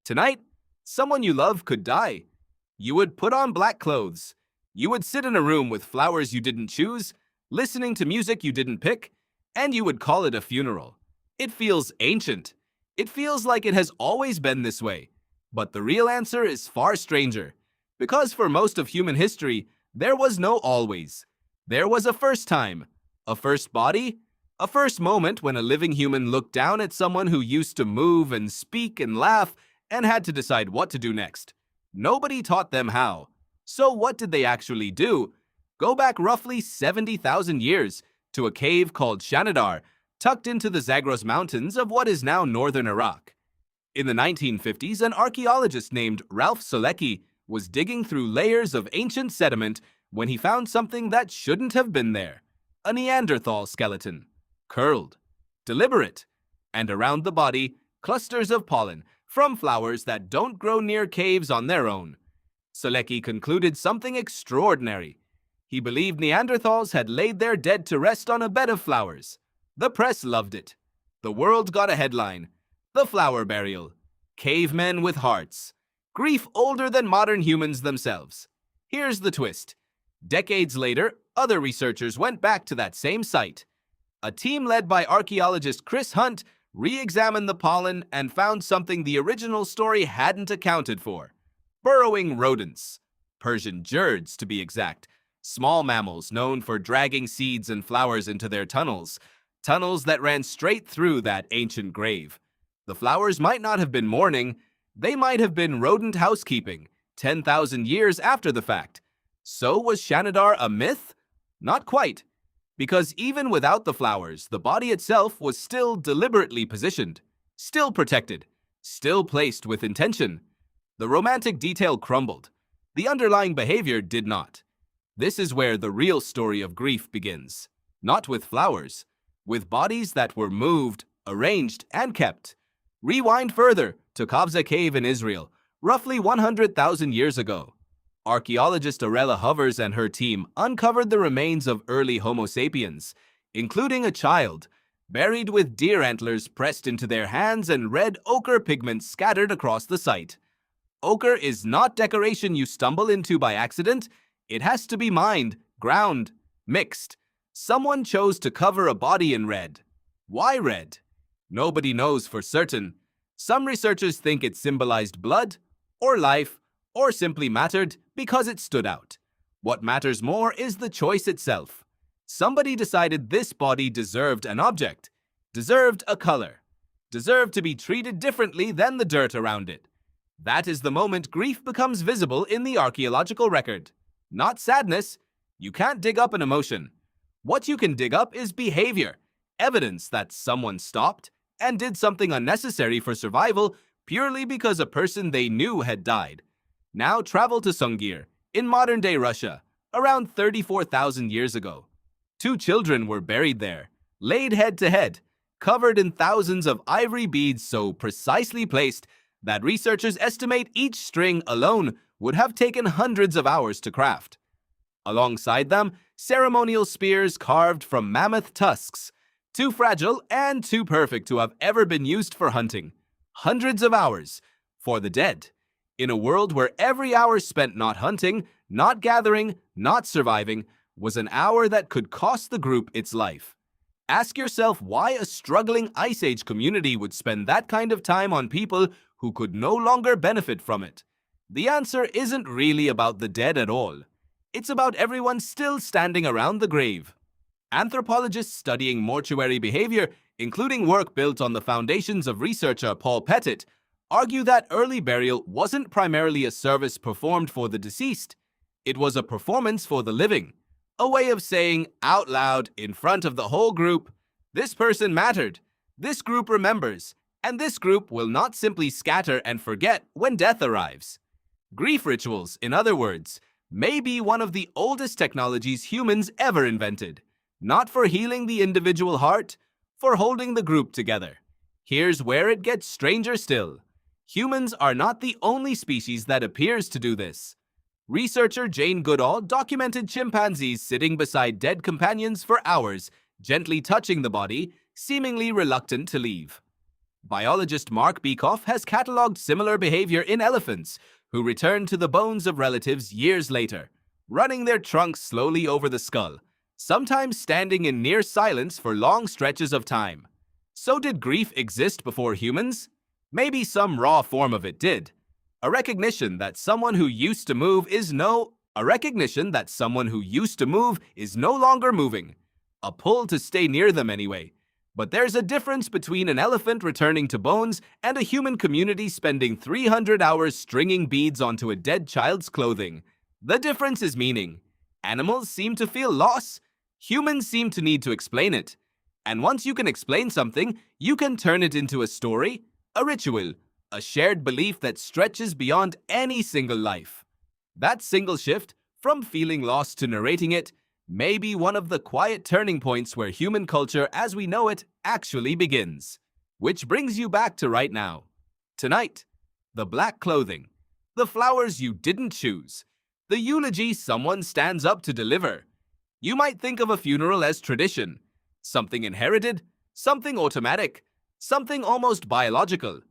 Tonight, someone you love could die. You would put on black clothes. You would sit in a room with flowers you didn't choose, listening to music you didn't pick, and you would call it a funeral. It feels ancient. It feels like it has always been this way. But the real answer is far stranger. Because for most of human history, there was no always. There was a first time, a first body, a first moment when a living human looked down at someone who used to move and speak and laugh and had to decide what to do next. Nobody taught them how. So what did they actually do? Go back roughly 70,000 years to a cave called Shanidar, tucked into the Zagros Mountains of what is now northern Iraq. In the 1950s, an archaeologist named Ralph Solecki was digging through layers of ancient sediment when he found something that shouldn't have been there. A Neanderthal skeleton. Curled. Deliberate. And around the body, clusters of pollen from flowers that don't grow near caves on their own. Solecki concluded something extraordinary. He believed Neanderthals had laid their dead to rest on a bed of flowers. The press loved it. The world got a headline. The Flower Burial. Cavemen with Hearts. Grief older than modern humans themselves. Here's the twist. Decades later, other researchers went back to that same site. A team led by archaeologist Chris Hunt re-examined the pollen and found something the original story hadn't accounted for. Burrowing rodents. Persian jurds, to be exact. Small mammals known for dragging seeds and flowers into their tunnels. Tunnels that ran straight through that ancient grave. The flowers might not have been mourning. They might have been rodent housekeeping, 10,000 years after the fact. So was Shanidar a myth? Not quite. Because even without the flowers, the body itself was still deliberately positioned, still protected, still placed with intention. The romantic detail crumbled. The underlying behavior did not. This is where the real story of grief begins. Not with flowers, with bodies that were moved, arranged, and kept. Rewind further to Qafzeh Cave in Israel, roughly 100,000 years ago. Archaeologist Arella Hovers and her team uncovered the remains of early Homo sapiens, including a child, buried with deer antlers pressed into their hands and red ochre pigment scattered across the site. Ochre is not decoration you stumble into by accident. It has to be mined, ground, mixed. Someone chose to cover a body in red. Why red? Nobody knows for certain. Some researchers think it symbolized blood, or life, or simply mattered because it stood out. What matters more is the choice itself. Somebody decided this body deserved an object, deserved a color, deserved to be treated differently than the dirt around it. That is the moment grief becomes visible in the archaeological record. Not sadness. You can't dig up an emotion. What you can dig up is behavior, evidence that someone stopped and did something unnecessary for survival purely because a person they knew had died. Now travel to Sungir, in modern-day Russia, around 34,000 years ago. 2 children were buried there, laid head-to-head, covered in thousands of ivory beads so precisely placed that researchers estimate each string alone would have taken hundreds of hours to craft. Alongside them, ceremonial spears carved from mammoth tusks, too fragile and too perfect to have ever been used for hunting. Hundreds of hours for the dead. In a world where every hour spent not hunting, not gathering, not surviving, was an hour that could cost the group its life. Ask yourself why a struggling Ice Age community would spend that kind of time on people who could no longer benefit from it. The answer isn't really about the dead at all. It's about everyone still standing around the grave. Anthropologists studying mortuary behavior, including work built on the foundations of researcher Paul Pettit, argue that early burial wasn't primarily a service performed for the deceased. It was a performance for the living, a way of saying out loud in front of the whole group, this person mattered, this group remembers, and this group will not simply scatter and forget when death arrives. Grief rituals, in other words, may be one of the oldest technologies humans ever invented, not for healing the individual heart, for holding the group together. Here's where it gets stranger still. Humans are not the only species that appears to do this. Researcher Jane Goodall documented chimpanzees sitting beside dead companions for hours, gently touching the body, seemingly reluctant to leave. Biologist Mark Beekoff has catalogued similar behavior in elephants, who return to the bones of relatives years later, running their trunks slowly over the skull, sometimes standing in near silence for long stretches of time. So did grief exist before humans? Maybe some raw form of it did. A recognition that someone who used to move is no longer moving. A pull to stay near them anyway. But there's a difference between an elephant returning to bones and a human community spending 300 hours stringing beads onto a dead child's clothing. The difference is meaning. Animals seem to feel loss. Humans seem to need to explain it. And once you can explain something, you can turn it into a story, a ritual, a shared belief that stretches beyond any single life. That single shift, from feeling lost to narrating it, may be one of the quiet turning points where human culture as we know it actually begins. Which brings you back to right now. Tonight, the black clothing, the flowers you didn't choose, the eulogy someone stands up to deliver. You might think of a funeral as tradition, something inherited, something automatic, something almost biological.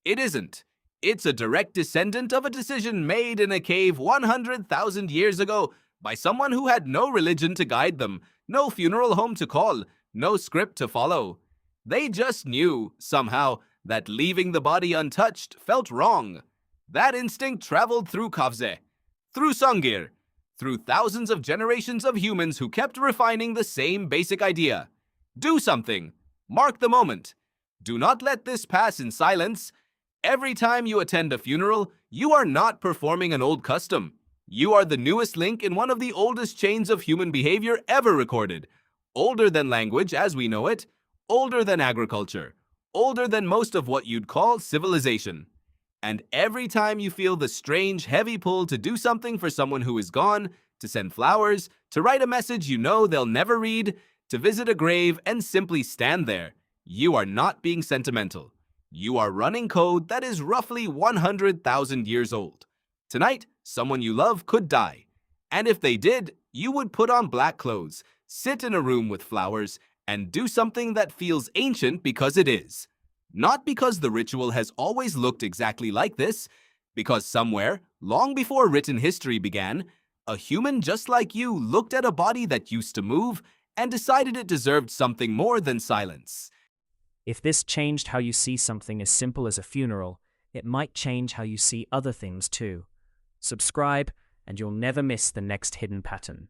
It isn't. It's a direct descendant of a decision made in a cave 100,000 years ago by someone who had no religion to guide them, no funeral home to call, no script to follow. They just knew, somehow, that leaving the body untouched felt wrong. That instinct traveled through Qafzeh, through Sungir, through thousands of generations of humans who kept refining the same basic idea. Do something. Mark the moment. Do not let this pass in silence. Every time you attend a funeral, you are not performing an old custom. You are the newest link in one of the oldest chains of human behavior ever recorded. Older than language as we know it, older than agriculture, older than most of what you'd call civilization. And every time you feel the strange, heavy pull to do something for someone who is gone, to send flowers, to write a message you know they'll never read, to visit a grave and simply stand there, you are not being sentimental. You are running code that is roughly 100,000 years old. Tonight, someone you love could die. And if they did, you would put on black clothes, sit in a room with flowers, and do something that feels ancient because it is. Not because the ritual has always looked exactly like this, because somewhere, long before written history began, a human just like you looked at a body that used to move and decided it deserved something more than silence. If this changed how you see something as simple as a funeral, it might change how you see other things too. Subscribe, and you'll never miss the next hidden pattern.